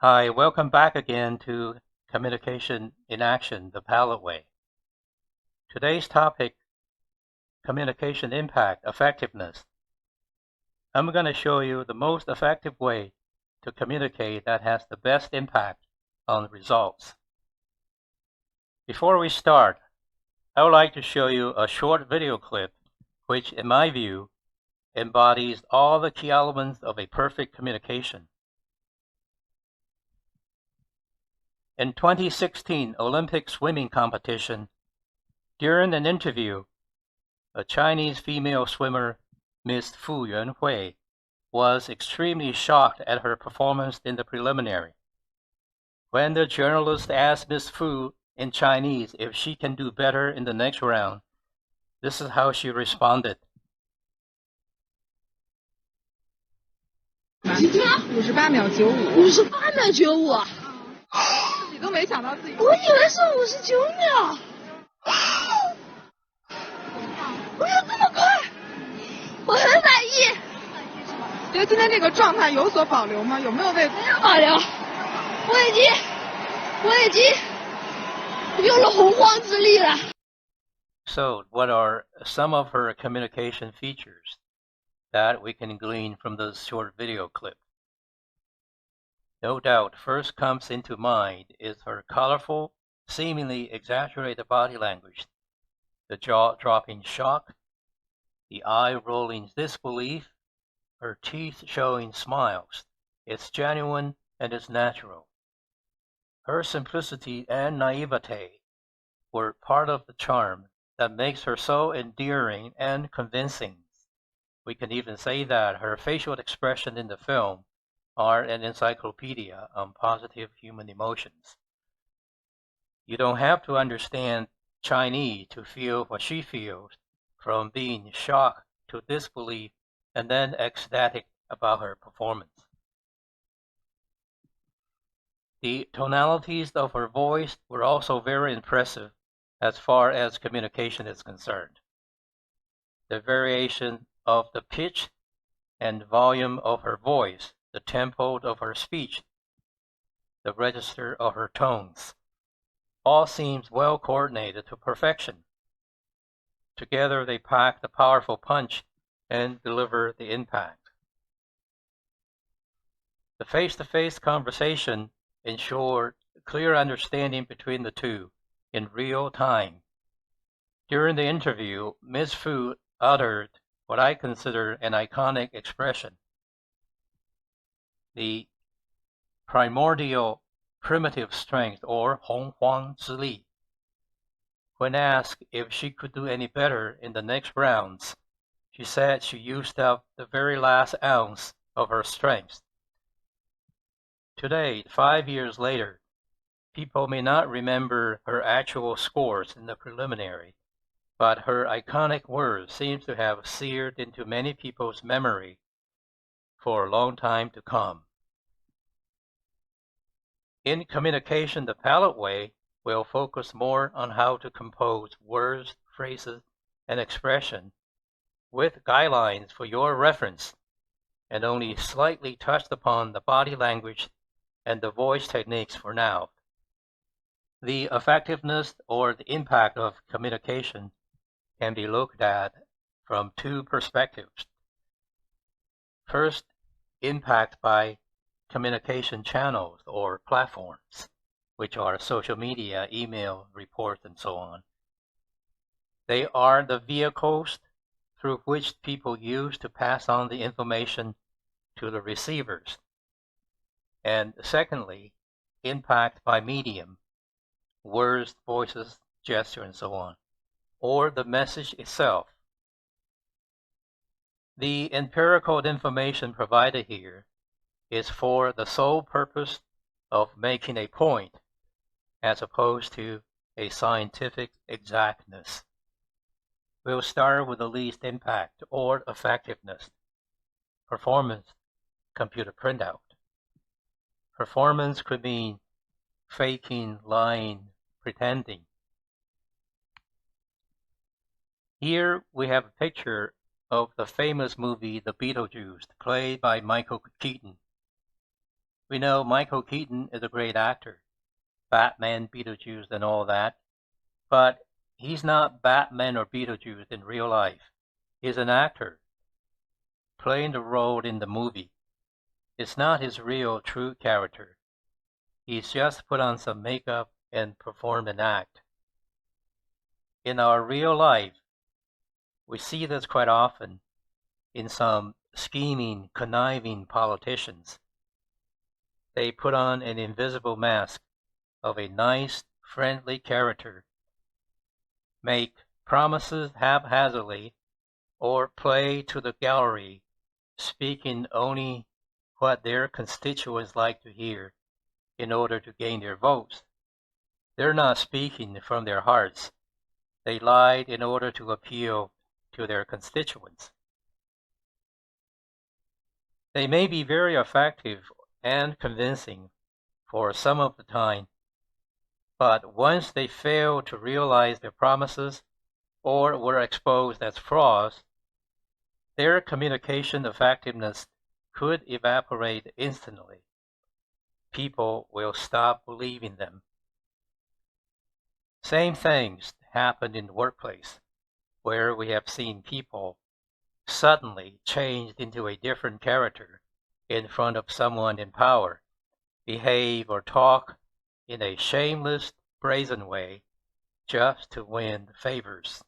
Hi, welcome back again to Communication in Action, the Palette Way. Today's topic, communication impact, effectiveness. I'm going to show you the most effective way to communicate that has the best impact on results. Before we start, I would like to show you a short video clip which, in my view, embodies all the key elements of a perfect communication. In 2016 Olympic swimming competition, during an interview, a Chinese female swimmer, Miss Fu Yuanhui, was extremely shocked at her performance in the preliminary. When the journalist asked Miss Fu in Chinese if she can do better in the next round, this is how she responded. 58秒95，58秒95啊！自己都没想到自己，我以为是59秒。不要这么快，我很满意。觉得今天这个状态有所保留吗？有没有为保留？我已经用了洪荒之力了。So, what are some of her communication features that we can glean from this short video clip? No doubt, first comes into mind is her colorful, seemingly exaggerated body language, the jaw-dropping shock, the eye-rolling disbelief, her teeth showing smiles. It's genuine and it's natural. Her simplicity and naivete were part of the charm that makes her so endearing and convincing. We can even say that her facial expression in the film are an encyclopedia on positive human emotions. You don't have to understand Chinese to feel what she feels, from being shocked to disbelief and then ecstatic about her performance. The tonalities of her voice were also very impressive as far as communication is concerned. The variation of the pitch and volume of her voice, the tempo of her speech, the register of her tones, all seems well coordinated to perfection. Together they pack the powerful punch and deliver the impact. The face-to-face conversation ensured clear understanding between the two in real time. During the interview, Ms. Fu uttered what I consider an iconic expression. The primordial primitive strength, or Hong Huang Zili. When asked if she could do any better in the next rounds, she said she used up the very last ounce of her strength. Today, 5 years later, people may not remember her actual scores in the preliminary, but her iconic words seem to have seared into many people's memory for a long time to come. In communication, the Palette Way will focus more on how to compose words, phrases, and expression with guidelines for your reference, and only slightly touched upon the body language and the voice techniques for now. The effectiveness or the impact of communication can be looked at from two perspectives. First, impact by communication channels or platforms, which are social media, email, reports, and so on. They are the vehicles through which people use to pass on the information to the receivers. And secondly, impact by medium, words, voices, gesture, and so on, or the message itself. The empirical information provided here is for the sole purpose of making a point, as opposed to a scientific exactness. We'll start with the least impact or effectiveness. Performance, computer printout. Performance could mean faking, lying, pretending. Here we have a picture of the famous movie The Beetlejuice, played by Michael Keaton. We know Michael Keaton is a great actor, Batman, Beetlejuice, and all that, but he's not Batman or Beetlejuice in real life. He's an actor playing the role in the movie. It's not his real, true character. He's just put on some makeup and performed an act. In our real life, we see this quite often in some scheming, conniving politicians. They put on an invisible mask of a nice, friendly character, make promises haphazardly, or play to the gallery, speaking only what their constituents like to hear in order to gain their votes. They're not speaking from their hearts. They lied in order to appeal to their constituents. They may be very effective and convincing for some of the time, but once they fail to realize their promises or were exposed as frauds, their communication effectiveness could evaporate instantly. People will stop believing them. Same things happen in the workplace, where we have seen people suddenly changed into a different character in front of someone in power, behave or talk in a shameless, brazen way just to win favors.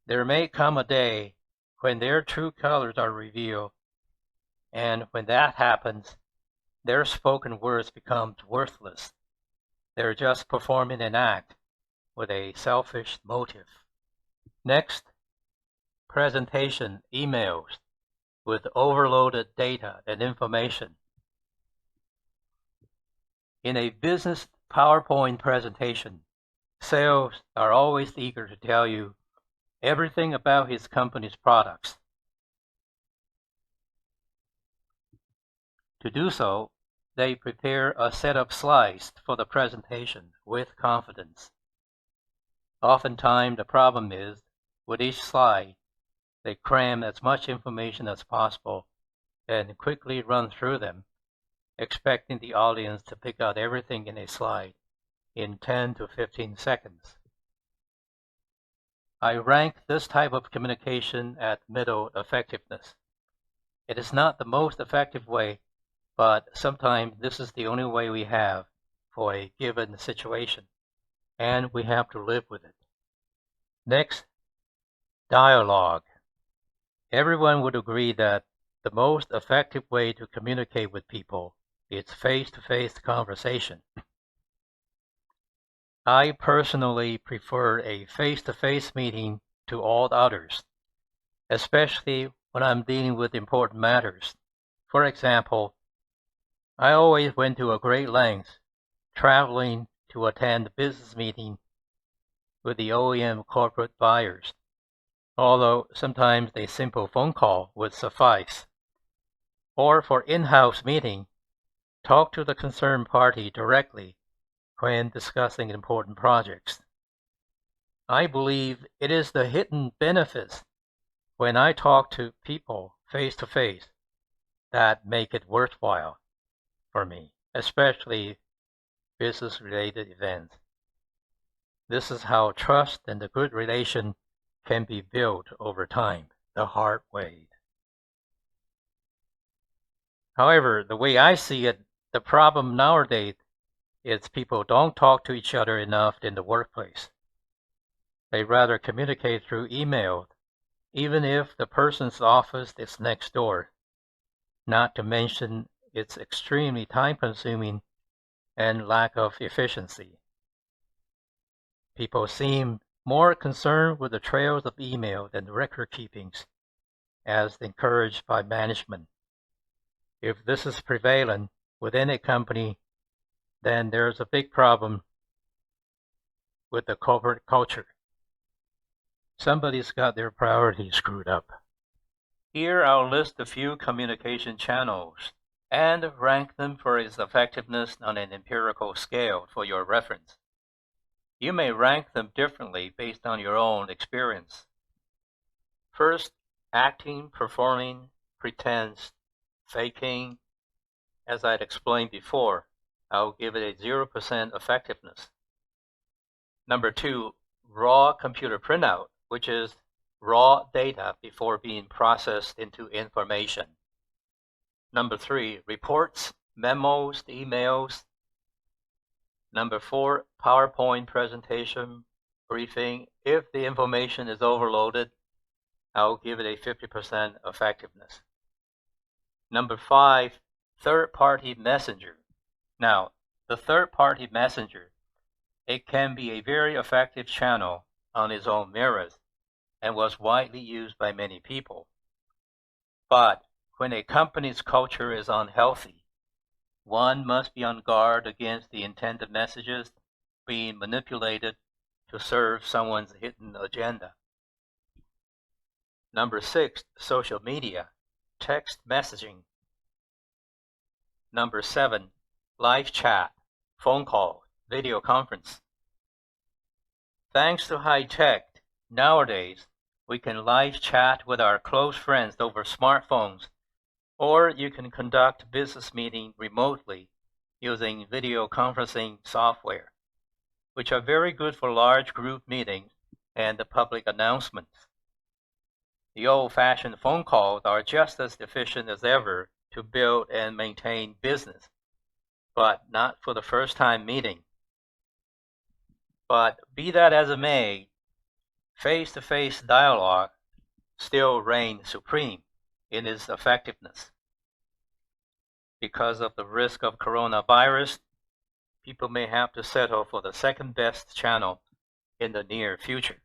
There may come a day when their true colors are revealed, and when that happens, their spoken words become worthless. They're just performing an act with a selfish motive. Next, presentation emails with overloaded data and information. In a business PowerPoint presentation, sales are always eager to tell you everything about his company's products. To do so, they prepare a set of slides for the presentation with confidence. Oftentimes, the problem is, with each slide, they cram as much information as possible and quickly run through them, expecting the audience to pick out everything in a slide in 10 to 15 seconds. I rank this type of communication at middle effectiveness. It is not the most effective way, but sometimes this is the only way we have for a given situation, and we have to live with it. Next, dialogue. Everyone would agree that the most effective way to communicate with people is face-to-face conversation. I personally prefer a face-to-face meeting to all others, especially when I'm dealing with important matters. For example, I always went to a great length traveling to attend a business meeting with the OEM corporate buyers, although sometimes a simple phone call would suffice. Or for in-house meeting, talk to the concerned party directly when discussing important projects. I believe it is the hidden benefits when I talk to people face to face that make it worthwhile for me, especially business-related events. This is how trust and a good relation can be built over time, the hard way. However, the way I see it, the problem nowadays is people don't talk to each other enough in the workplace. They rather communicate through email, even if the person's office is next door, not to mention it's extremely time-consuming and lack of efficiency. People seem more concerned with the trails of email than record keepings, as encouraged by management. If this is prevalent within a company, then there's a big problem with the corporate culture. Somebody's got their priorities screwed up. Here I'll list a few communication channels and rank them for its effectiveness on an empirical scale for your reference. You may rank them differently based on your own experience. First, acting, performing, pretense, faking, as I'd explained before, I'll give it a 0% effectiveness. Number 2, raw computer printout, which is raw data before being processed into information. Number 3, reports, memos, emails. Number 4, PowerPoint presentation, briefing. If the information is overloaded, I'll give it a 50% effectiveness. Number 5, third-party messenger. Now, the third-party messenger, it can be a very effective channel on its own merits and was widely used by many people. But when a company's culture is unhealthy, one must be on guard against the intended messages being manipulated to serve someone's hidden agenda. Number 6, social media, text messaging. Number 7, live chat, phone call, video conference. Thanks to high tech, nowadays we can live chat with our close friends over smartphones, or you can conduct business meeting remotely using video conferencing software, which are very good for large group meetings and the public announcements. The old-fashioned phone calls are just as efficient as ever to build and maintain business, but not for the first-time meeting. But be that as it may, face-to-face dialogue still reigns supreme in its effectiveness. Because of the risk of coronavirus, people may have to settle for the second-best channel in the near future.